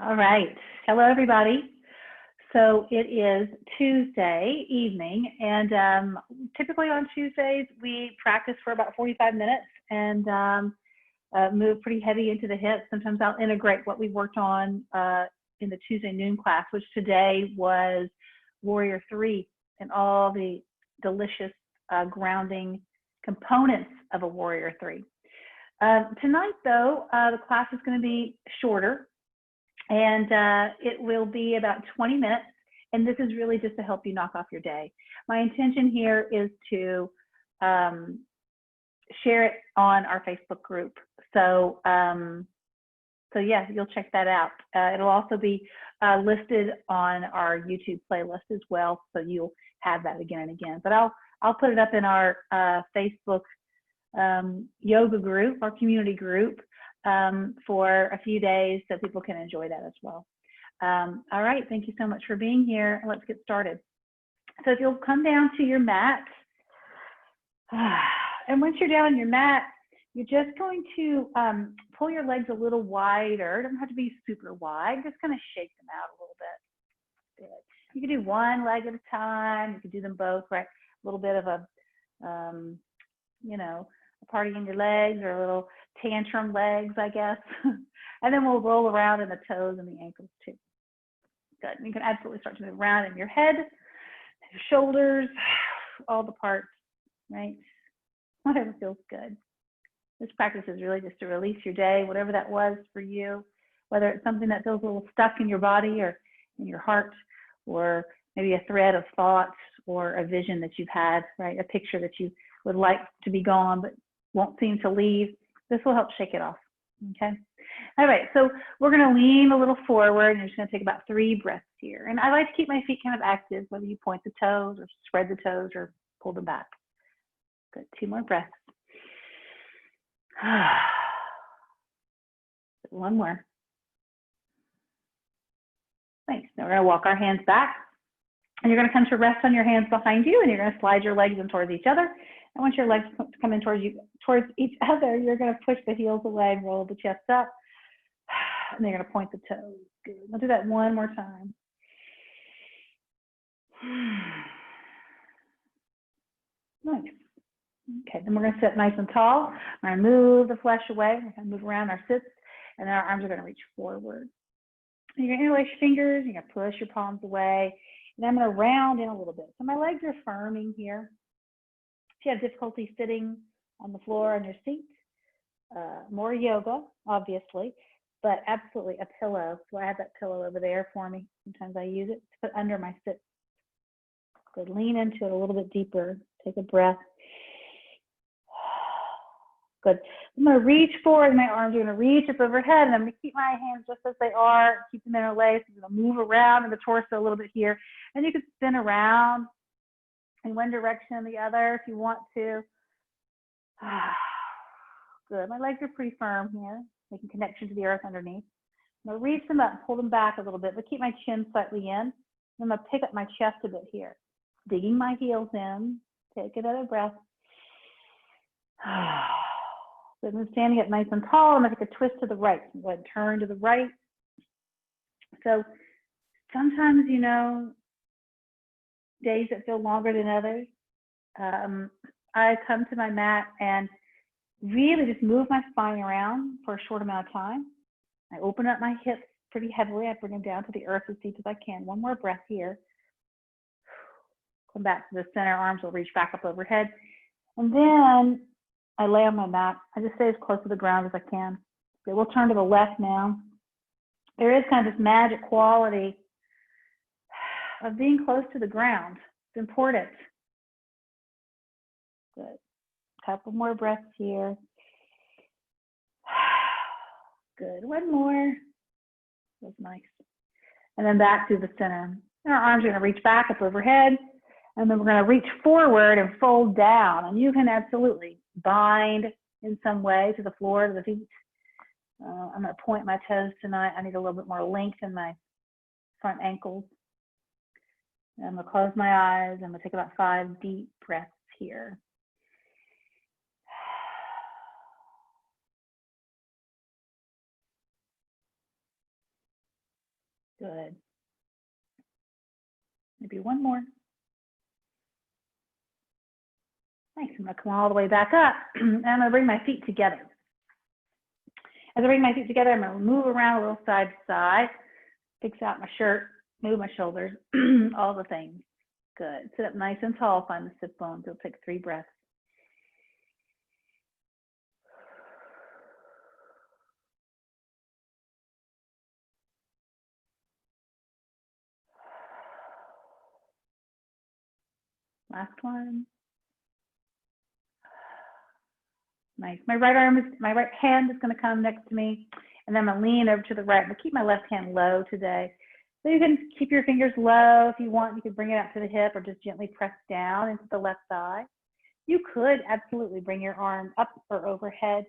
All right. Hello, everybody. So it is Tuesday evening, and typically on Tuesdays, we practice for about 45 minutes and move pretty heavy into the hips. Sometimes I'll integrate what we worked on in the Tuesday noon class, which today was Warrior 3 and all the delicious grounding components of a Warrior 3. Tonight, though, the class is going to be shorter. And it will be about 20 minutes. And this is really just to help you knock off your day. My intention here is to share it on our Facebook group. So yeah, you'll check that out. It'll also be listed on our YouTube playlist as well. So you'll have that again and again. But I'll put it up in our Facebook yoga group, our community group, for a few days so people can enjoy that as well. All right, thank you so much for being here. Let's get started. So if you'll come down to your mat, and once you're down on your mat, you're just going to pull your legs a little wider. It doesn't have to be super wide, just kind of shake them out a little bit. Good. You can do one leg at a time. You can do them both, right? A little bit of a, a party in your legs or a little tantrum legs, I guess. And then we'll roll around in the toes and the ankles too. Good. And you can absolutely start to move around in your head, your shoulders, all the parts, right? Whatever feels good. This practice is really just to release your day, whatever that was for you, whether it's something that feels a little stuck in your body or in your heart, or maybe a thread of thoughts or a vision that you've had, right? A picture that you would like to be gone but won't seem to leave. This will help shake it off, okay? All right, so we're gonna lean a little forward and you're just gonna take about 3 breaths here. And I like to keep my feet kind of active, whether you point the toes or spread the toes or pull them back. Good, 2 more breaths. 1 more. Thanks. Now we're gonna walk our hands back and you're gonna come to rest on your hands behind you and you're gonna slide your legs in towards each other. And once your legs come in towards each other, you're going to push the heels away and roll the chest up. And then you're going to point the toes. Good. We'll do that 1 more time. Nice. Okay, then we're going to sit nice and tall. We're going to move the flesh away. We're going to move around our sits, and then our arms are going to reach forward. And you're going to interlace your fingers. You're going to push your palms away. And I'm going to round in a little bit. So my legs are firming here. If you have difficulty sitting on the floor on your seat, more yoga, obviously, but absolutely a pillow. So I have that pillow over there for me. Sometimes I use it to put under my sit. Good, lean into it a little bit deeper. Take a breath. Good. I'm going to reach forward. My arms are going to reach up overhead, and I'm going to keep my hands just as they are. Keep them interlaced. I'm going to move around in the torso a little bit here, and you can spin around in one direction and the other if you want to. Good. My legs are pretty firm here, making connection to the earth underneath. I'm going to reach them up, pull them back a little bit, but keep my chin slightly in. I'm going to pick up my chest a bit here, digging my heels in. Take another breath. Good. I'm standing up nice and tall. I'm going to take a twist to the right. I'm going to turn to the right. So sometimes, days that feel longer than others, I come to my mat and really just move my spine around for a short amount of time. I open up my hips pretty heavily. I bring them down to the earth as deep as I can. 1 more breath here. Come back to the center. Arms will reach back up overhead. And then I lay on my mat. I just stay as close to the ground as I can. Okay, we'll turn to the left now. There is kind of this magic quality of being close to the ground. It's important. Good. Couple more breaths here. Good. 1 more. That's nice. And then back to the center. And our arms are going to reach back up overhead. And then we're going to reach forward and fold down. And you can absolutely bind in some way to the floor, to the feet. I'm going to point my toes tonight. I need a little bit more length in my front ankles. And I'm going to close my eyes. I'm going to take about 5 deep breaths here. Good. Maybe one more. Nice. I'm going to come all the way back up, and I'm going to bring my feet together. As I bring my feet together, I'm going to move around a little side to side, fix out my shirt, move my shoulders, all the things. Good. Sit up nice and tall, find the sit bones. You'll take 3 breaths. Last one. Nice. My right hand is going to come next to me, and then I'm going to lean over to the right. I'm going to keep my left hand low today. So you can keep your fingers low if you want. You can bring it out to the hip or just gently press down into the left thigh. You could absolutely bring your arm up or overhead.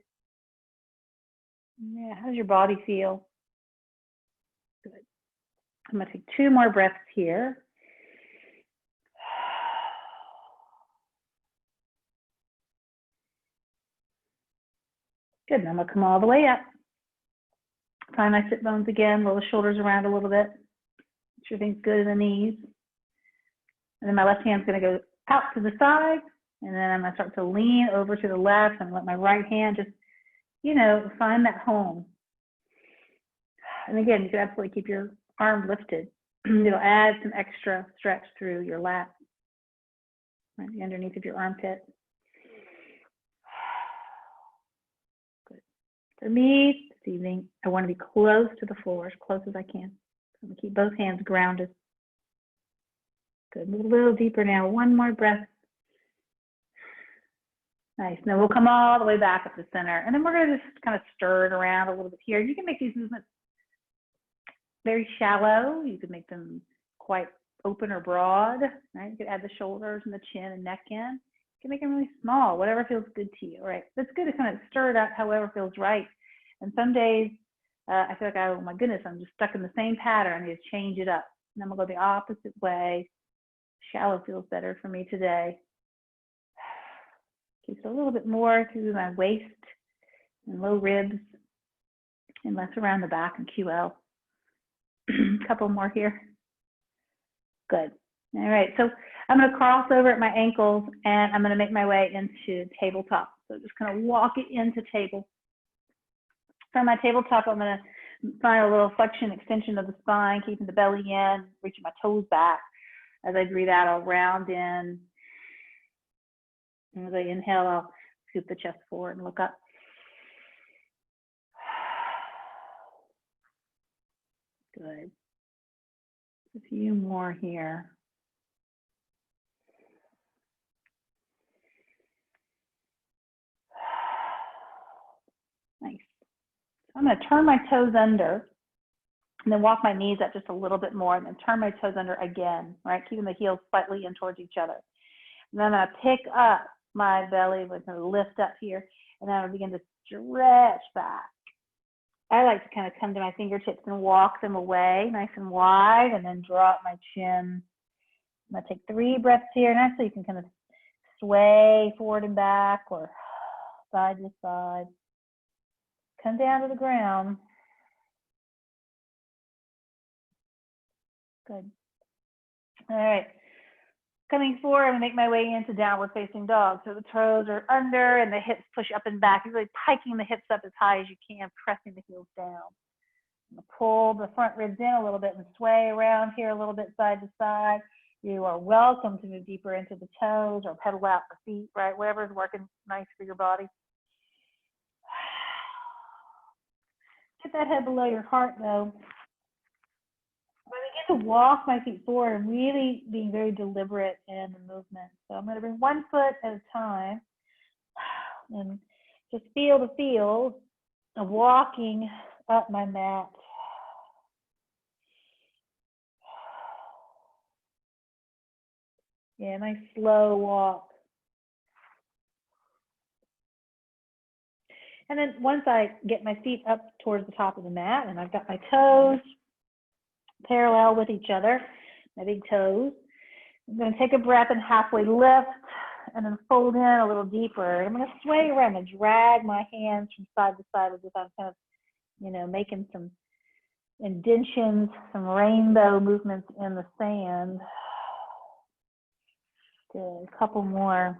Yeah, how does your body feel? Good. I'm going to take 2 more breaths here. Good, and I'm going to come all the way up. Find my sit bones again, roll the shoulders around a little bit. Make sure everything's good in the knees. And then my left hand's going to go out to the side, and then I'm going to start to lean over to the left and let my right hand just, you know, find that home. And again, you can absolutely keep your arm lifted. It'll add some extra stretch through your lat, right, the underneath of your armpit. For me, this evening, I want to be close to the floor, as close as I can. I'm going to keep both hands grounded. Good. Move a little deeper now. One more breath. Nice. Now we'll come all the way back up to center. And then we're going to just kind of stir it around a little bit here. You can make these movements very shallow. You could make them quite open or broad. Right? You could add the shoulders and the chin and neck in. You can make them really small, whatever feels good to you, right? It's good to kind of stir it up however feels right. And some days, I feel like, oh my goodness, I'm just stuck in the same pattern. I need to change it up. And I'm gonna go the opposite way. Shallow feels better for me today. Keep it a little bit more through my waist and low ribs and less around the back and QL. A couple more here. Good. All right, so I'm going to cross over at my ankles and I'm going to make my way into tabletop. So just kind of walk it into table. From my tabletop, I'm going to find a little flexion extension of the spine, keeping the belly in, reaching my toes back. As I breathe out, I'll round in. And as I inhale, I'll scoop the chest forward and look up. Good. A few more here. Nice. I'm going to turn my toes under and then walk my knees up just a little bit more and then turn my toes under again, right? Keeping the heels slightly in towards each other. And then I'm going to pick up my belly, we're going to lift up here, and then I'll begin to stretch back. I like to kind of come to my fingertips and walk them away nice and wide and then drop my chin. I'm going to take 3 breaths here. And actually you can kind of sway forward and back or side to side. Come down to the ground. Good. All right. Coming forward, I'm going to make my way into downward facing dog. So the toes are under and the hips push up and back. You're really piking the hips up as high as you can, pressing the heels down. I'm going to pull the front ribs in a little bit and sway around here a little bit side to side. You are welcome to move deeper into the toes or pedal out the feet, right? Whatever is working nice for your body. Get that head below your heart though. I begin to walk my feet forward and really being very deliberate in the movement. So I'm going to bring one foot at a time and just feel the feel of walking up my mat. Yeah, nice slow walk. And then once I get my feet up towards the top of the mat and I've got my toes parallel with each other, my big toes, I'm going to take a breath and halfway lift and then fold in a little deeper. I'm going to sway around and drag my hands from side to side as if I'm kind of, you know, making some indentions, some rainbow movements in the sand. Good, a couple more.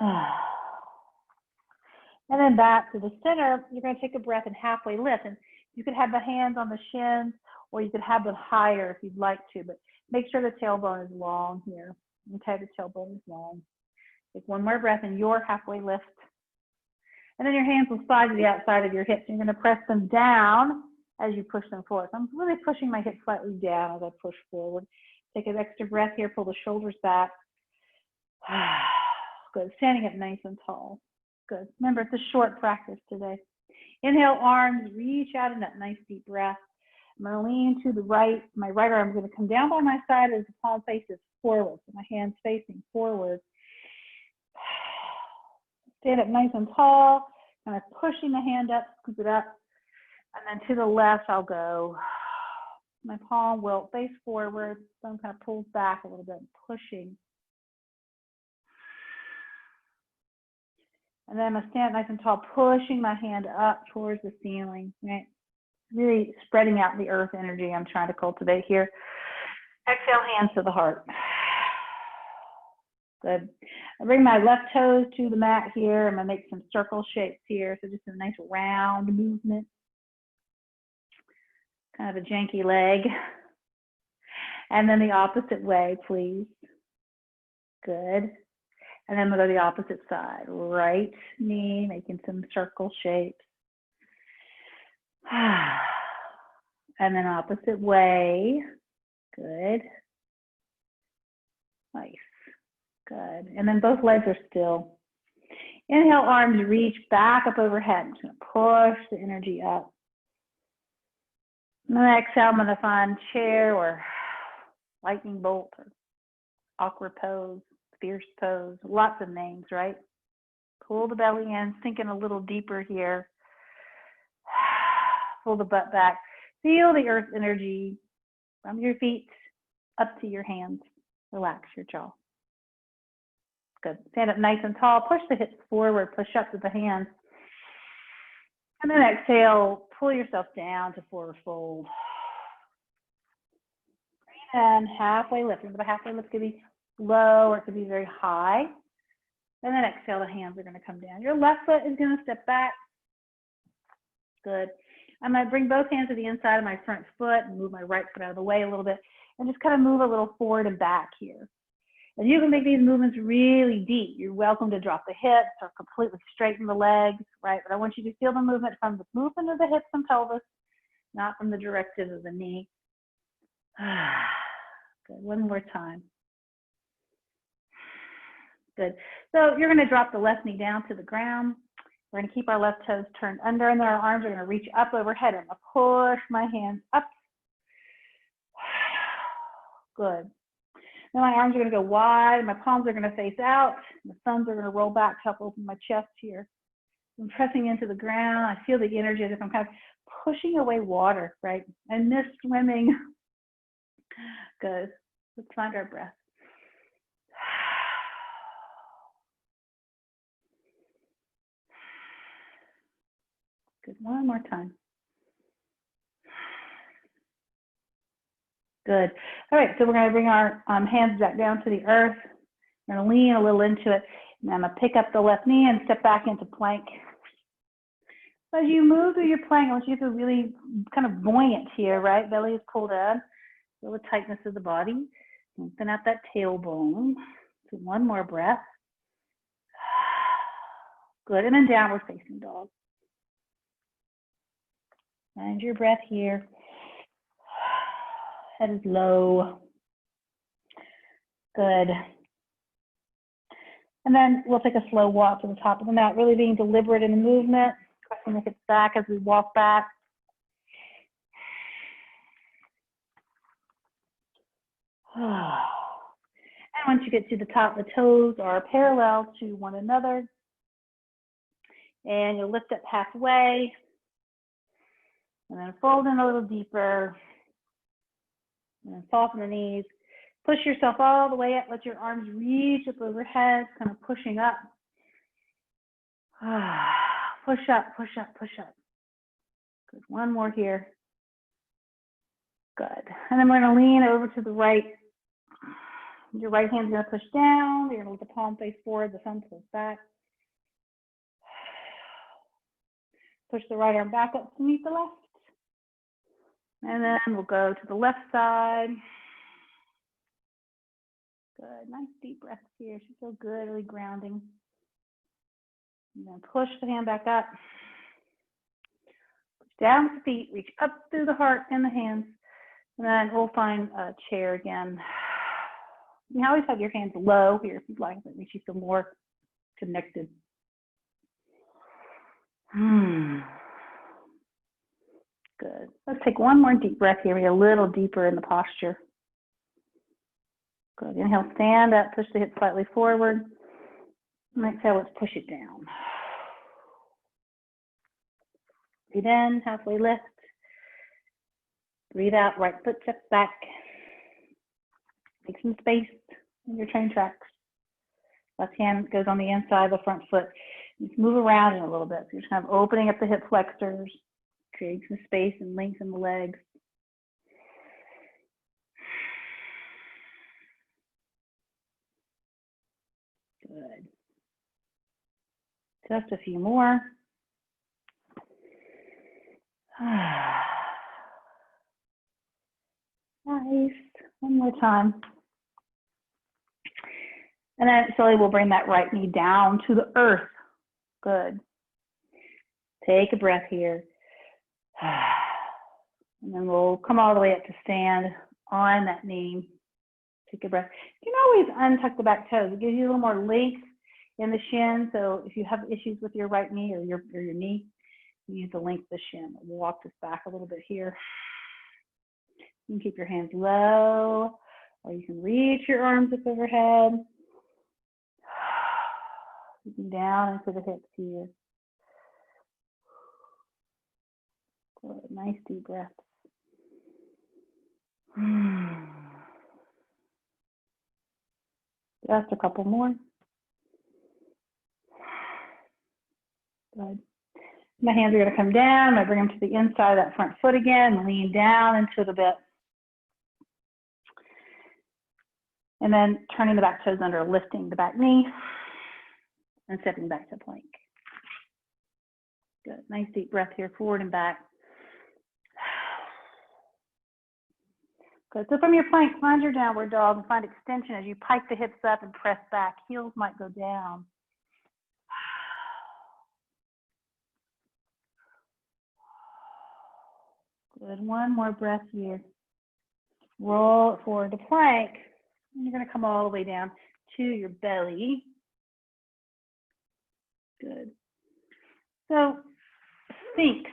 And then back to the center, you're going to take a breath and halfway lift. And you could have the hands on the shins, or you could have them higher if you'd like to, but make sure the tailbone is long here. Okay, the tailbone is long. Take one more breath in your halfway lift. And then your hands will slide to the outside of your hips. You're going to press them down as you push them forward. So I'm really pushing my hips slightly down as I push forward. Take an extra breath here, pull the shoulders back. Good, standing up nice and tall. Good. Remember, it's a short practice today. Inhale, arms, reach out in that nice deep breath. I'm going to lean to the right. My right arm is going to come down by my side as the palm faces forward. So my hands facing forward. Stand up nice and tall, kind of pushing the hand up, scoop it up. And then to the left, I'll go. My palm will face forward. Thumb kind of pulls back a little bit, pushing. And then I'm going to stand nice and tall, pushing my hand up towards the ceiling, right? Really spreading out the earth energy I'm trying to cultivate here. Exhale, hands to the heart. Good. I bring my left toes to the mat here. I'm going to make some circle shapes here. So just a nice round movement. Kind of a janky leg. And then the opposite way, please. Good. And then we'll go to the opposite side. Right knee, making some circle shapes. And then opposite way. Good. Nice. Good. And then both legs are still. Inhale, arms reach back up overhead. I'm just going to push the energy up. And then exhale, I'm going to find chair or lightning bolt or awkward pose, fierce pose, lots of names, right? Pull the belly in, sinking a little deeper here. Pull the butt back. Feel the earth energy from your feet up to your hands. Relax your jaw. Good. Stand up nice and tall. Push the hips forward. Push up to the hands. And then exhale. Pull yourself down to forward fold. And halfway lift. Remember, the halfway lift could be low or it could be very high. And then exhale. The hands are going to come down. Your left foot is going to step back. Good. I'm going to bring both hands to the inside of my front foot and move my right foot out of the way a little bit. And just kind of move a little forward and back here. And you can make these movements really deep. You're welcome to drop the hips or completely straighten the legs, right? But I want you to feel the movement from the movement of the hips and pelvis, not from the directive of the knee. Good. One more time. Good. So you're going to drop the left knee down to the ground. We're going to keep our left toes turned under, and then our arms are going to reach up overhead. I'm going to push my hands up. Good. Now my arms are going to go wide, and my palms are going to face out. The thumbs are going to roll back to help open my chest here. I'm pressing into the ground. I feel the energy as if I'm kind of pushing away water, right? I miss swimming. Good. Let's find our breath. Good. One more time. Good. All right, so we're going to bring our hands back down to the earth. We're going to lean a little into it. And I'm going to pick up the left knee and step back into plank. So as you move through your plank, I want you to feel really kind of buoyant here, right? Belly is pulled in. Feel the tightness of the body. Lengthen out that tailbone. So one more breath. Good. And then downward facing dog. Find your breath here. Head is low. Good. And then we'll take a slow walk to the top of the mat, really being deliberate in the movement, pressing the hips back as we walk back. And once you get to the top, the toes are parallel to one another. And you'll lift up halfway. And then fold in a little deeper. And then soften the knees. Push yourself all the way up. Let your arms reach up overhead, kind of pushing up. Push up, push up, push up. Good. One more here. Good. And then we're going to lean over to the right. Your right hand's going to push down. You're going to let the palm face forward, the thumb pulls back. Push the right arm back up to meet the left. And then we'll go to the left side. Good. Nice deep breaths here. Should feel good, really grounding. And then push the hand back up. Push down with the feet. Reach up through the heart and the hands. And then we'll find a chair again. You can always have your hands low here if you'd like. That makes you feel more connected. Good. Let's take one more deep breath here. We get a little deeper in the posture. Good. Inhale, stand up, push the hips slightly forward. And exhale, let's push it down. Breathe in, halfway lift. Breathe out, right foot steps back. Take some space in your train tracks. Left hand goes on the inside of the front foot. Just move around in a little bit. So you're just kind of opening up the hip flexors, creating some space and lengthen the legs. Good. Just a few more. Nice. One more time. And then slowly we'll bring that right knee down to the earth. Good. Take a breath here. And then we'll come all the way up to stand on that knee. Take a breath. You can always untuck the back toes. It gives you a little more length in the shin. So if you have issues with your right knee or your knee, you use the length of the shin. We'll walk this back a little bit here. You can keep your hands low, or you can reach your arms up overhead. Looking down into the hips here. Good. Nice deep breaths. Just a couple more. Good. My hands are going to come down. I bring them to the inside of that front foot again. Lean down into it a bit. And then turning the back toes under, lifting the back knee and stepping back to plank. Good. Nice deep breath here, forward and back. Good. So from your plank, find your downward dog and find extension as you pike the hips up and press back. Heels might go down. Good. One more breath here. Roll it forward to plank. And you're going to come all the way down to your belly. Good. So, Sphinx.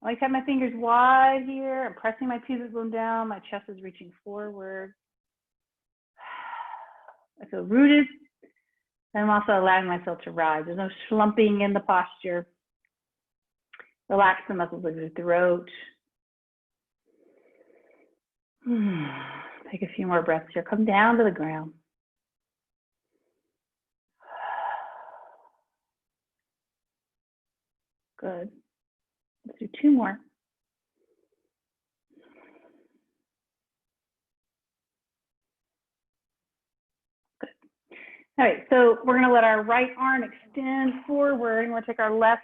I like to have my fingers wide here. I'm pressing my pubic bone down. My chest is reaching forward. I feel rooted. And I'm also allowing myself to rise. There's no slumping in the posture. Relax the muscles of your throat. Take a few more breaths here. Come down to the ground. Good. Let's do two more. Good. All right, so we're going to let our right arm extend forward. And we're going to take our left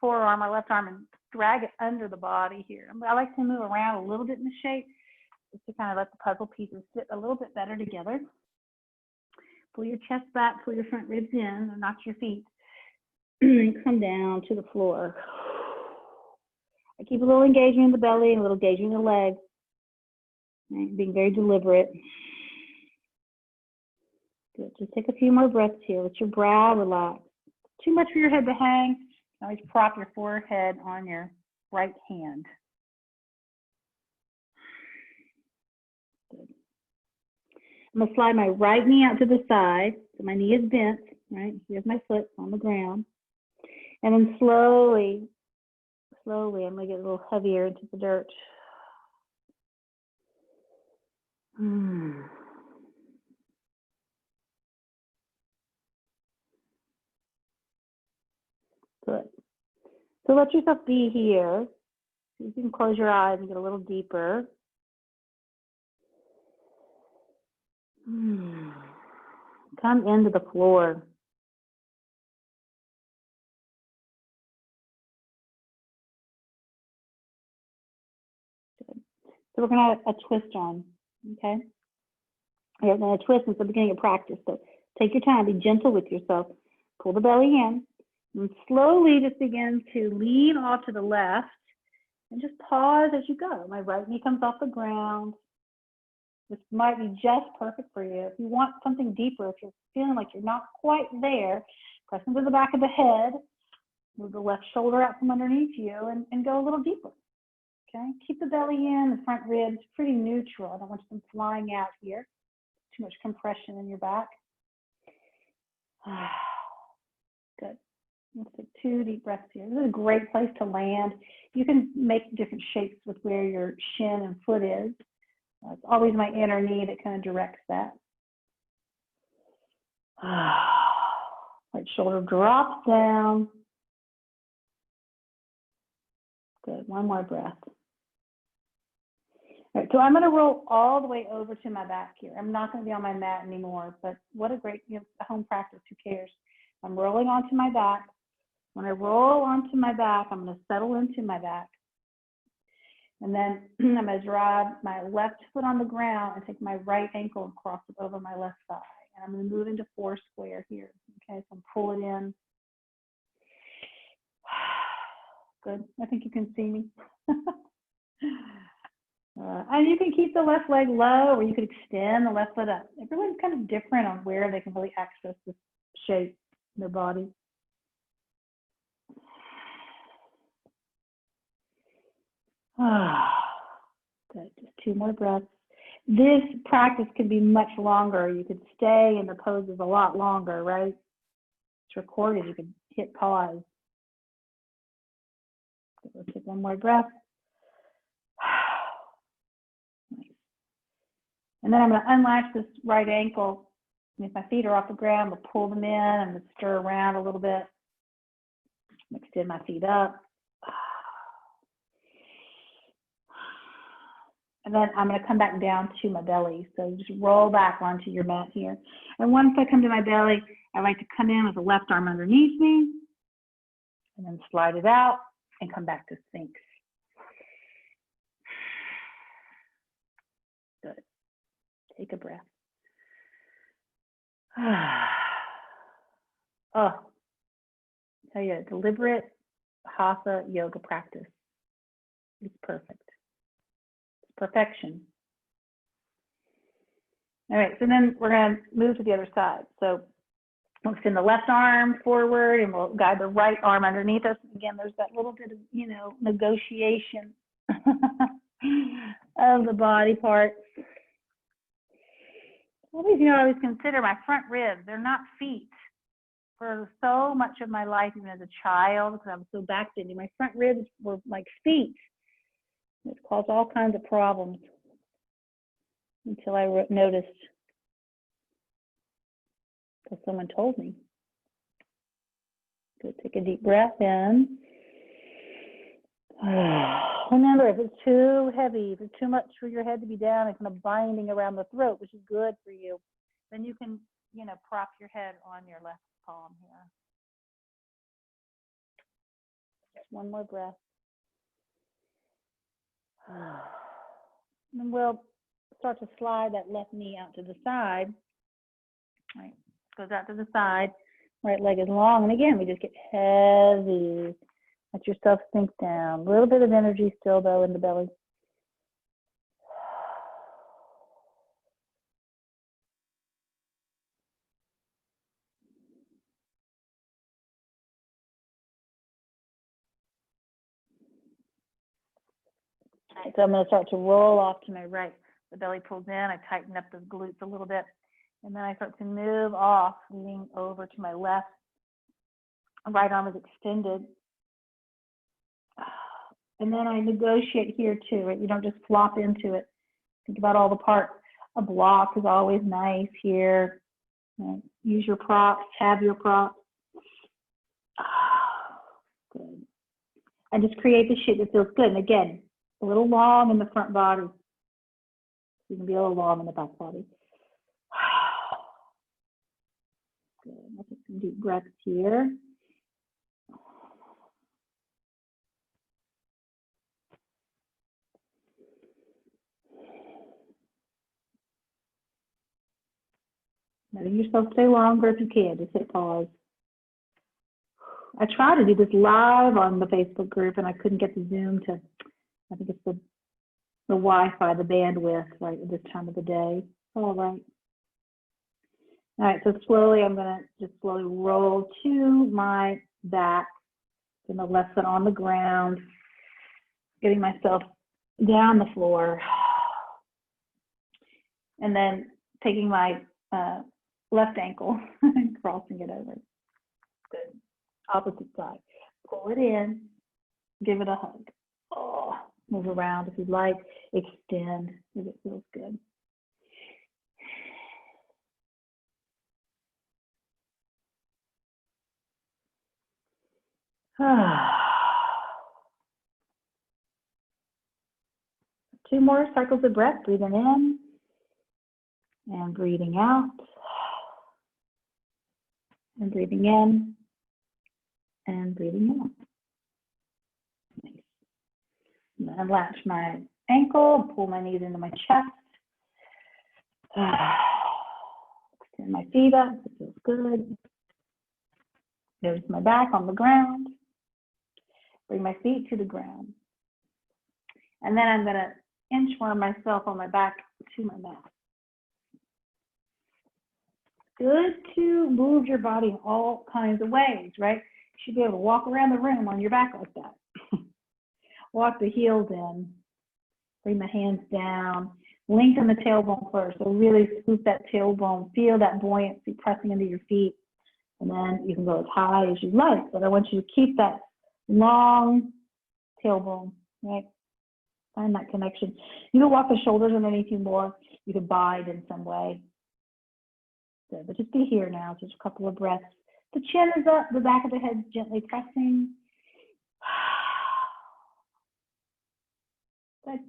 forearm, our left arm, and drag it under the body here. I like to move around a little bit in the shape just to kind of let the puzzle pieces fit a little bit better together. Pull your chest back, pull your front ribs in, and knock your feet. Come down to the floor. I keep a little engagement in the belly and a little engagement in the legs. Right? Being very deliberate. Good. Just take a few more breaths here. Let your brow relax. Too much for your head to hang. Always prop your forehead on your right hand. Good. I'm going to slide my right knee out to the side. So my knee is bent, right? Here's my foot on the ground. And then slowly, I'm going to get a little heavier into the dirt. Good. So let yourself be here. You can close your eyes and get a little deeper. Come into the floor. Good. So we're going to have a twist on, okay? We're going to twist at the beginning of practice. So take your time, be gentle with yourself. Pull the belly in, and slowly just begin to lean off to the left, and just pause as you go. My right knee comes off the ground. This might be just perfect for you. If you want something deeper, if you're feeling like you're not quite there, press into the back of the head, move the left shoulder out from underneath you, and go a little deeper. Okay, keep the belly in, the front ribs pretty neutral. I don't want them flying out here. Too much compression in your back. Good. Let's take 2 deep breaths here. This is a great place to land. You can make different shapes with where your shin and foot is. It's always my inner knee that kind of directs that. Right shoulder drops down. Good. One more breath. All right, so I'm going to roll all the way over to my back here. I'm not going to be on my mat anymore, but what a great, home practice. Who cares? I'm rolling onto my back. When I roll onto my back, I'm going to settle into my back. And then I'm going to drive my left foot on the ground and take my right ankle and cross it over my left thigh. And I'm going to move into 4 square here. Okay, so pull it in. Good. I think you can see me. And you can keep the left leg low, or you could extend the left foot up. Everyone's kind of different on where they can really access this shape in their body. Good. Just 2 more breaths. This practice could be much longer. You could stay in the poses a lot longer, right? It's recorded. You can hit pause. Let's take 1 more breath. And then I'm going to unlatch this right ankle. And if my feet are off the ground, I'm going to pull them in. I'm going to stir around a little bit. Extend my feet up. And then I'm going to come back down to my belly. So just roll back onto your mat here. And once I come to my belly, I like to come in with the left arm underneath me. And then slide it out and come back to Sphinx. Good. Take a breath. Oh, tell you, deliberate Hatha yoga practice is perfect. It's perfection. All right, so then we're going to move to the other side. So we'll extend the left arm forward and we'll guide the right arm underneath us. Again, there's that little bit of, negotiation of the body part. Always, I always consider my front ribs, they're not feet. For so much of my life, even as a child, because I was so back bending, my front ribs were like feet. It caused all kinds of problems until I noticed, because someone told me. Good, take a deep breath in. Remember, if it's too heavy, if it's too much for your head to be down and kind of binding around the throat, which is good for you, then you can, prop your head on your left palm here. Just 1 more breath. And then we'll start to slide that left knee out to the side. All right, goes out to the side. Right leg is long. And again, we just get heavy. Let yourself sink down. A little bit of energy still, though, in the belly. All right, so I'm going to start to roll off to my right. The belly pulls in. I tighten up the glutes a little bit. And then I start to move off, leaning over to my left. Right arm is extended. And then I negotiate here too, right? You don't just flop into it. Think about all the parts. A block is always nice here. Use your props, have your props. Good. And just create the shape that feels good. And again, a little long in the front body. You can be a little long in the back body. Good. I'll take some deep breaths here. Letting yourself stay longer if you can. Just hit pause. I tried to do this live on the Facebook group and I couldn't get the Zoom to, I think it's the Wi-Fi, the bandwidth, right, at this time of the day. All right. All right, so slowly I'm gonna just slowly roll to my back, and the left foot on the ground, getting myself down the floor. And then taking my left ankle and crossing it over. Good. Opposite side. Pull it in, give it a hug. Oh, move around if you'd like. Extend if it feels good. Two more cycles of breath, breathing in and breathing out. And breathing in and breathing out. Nice. And then latch my ankle, pull my knees into my chest. Extend my feet up, it feels good. Notice my back on the ground. Bring my feet to the ground. And then I'm gonna inchworm myself on my back to my mat. Good to move your body in all kinds of ways, right? You should be able to walk around the room on your back like that. Walk the heels in, bring the hands down, lengthen the tailbone first. So really scoop that tailbone, feel that buoyancy pressing into your feet. And then you can go as high as you like, but I want you to keep that long tailbone, right? Find that connection. You can walk the shoulders underneath you more. You can bide in some way. Good, but just be here now, just a couple of breaths. The chin is up, the back of the head gently pressing. Good.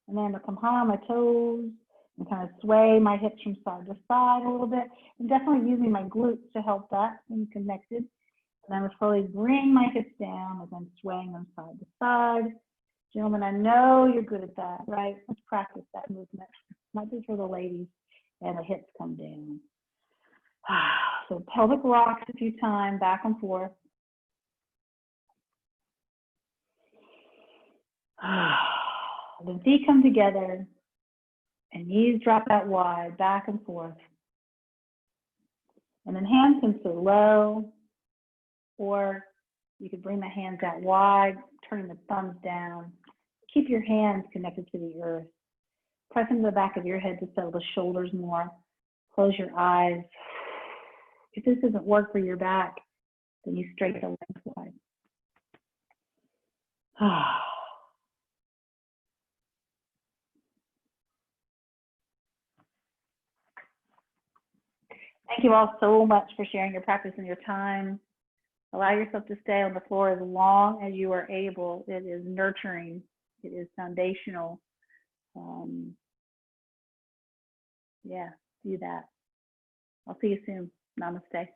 And then I'll come high on my toes and kind of sway my hips from side to side a little bit. And definitely using my glutes to help that being connected. And I'm going to slowly bring my hips down as I'm swaying them side to side. Gentlemen, I know you're good at that, right? Let's practice that movement. Not just for the ladies. And the hips come down. So pelvic rocks a few times, back and forth. The feet come together and knees drop out wide, back and forth. And then hands can stay low, or you could bring the hands out wide, turning the thumbs down. Keep your hands connected to the earth. Press into the back of your head to settle the shoulders more. Close your eyes. If this doesn't work for your back, then you straighten the legs wide. Thank you all so much for sharing your practice and your time. Allow yourself to stay on the floor as long as you are able. It is nurturing. It is foundational. Yeah, do that. I'll see you soon. Namaste.